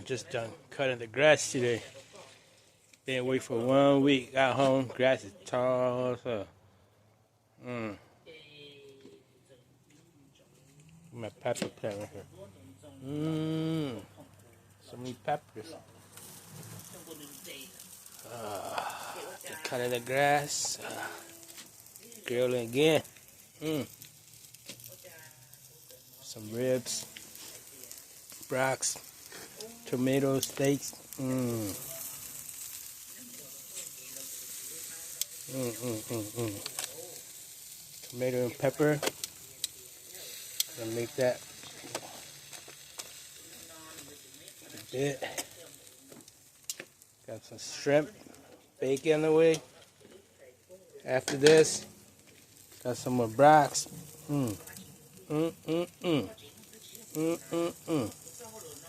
Just done cutting the grass today. Been away for 1 week. Got home. Grass is tall as hell. My pepper plant right here. So many peppers. Cutting the grass. Grilling again. Some ribs. Brocks. Tomato steaks. Tomato and pepper. Gonna make that a bit. Got some shrimp, bacon on the way. After this, got some more brocks.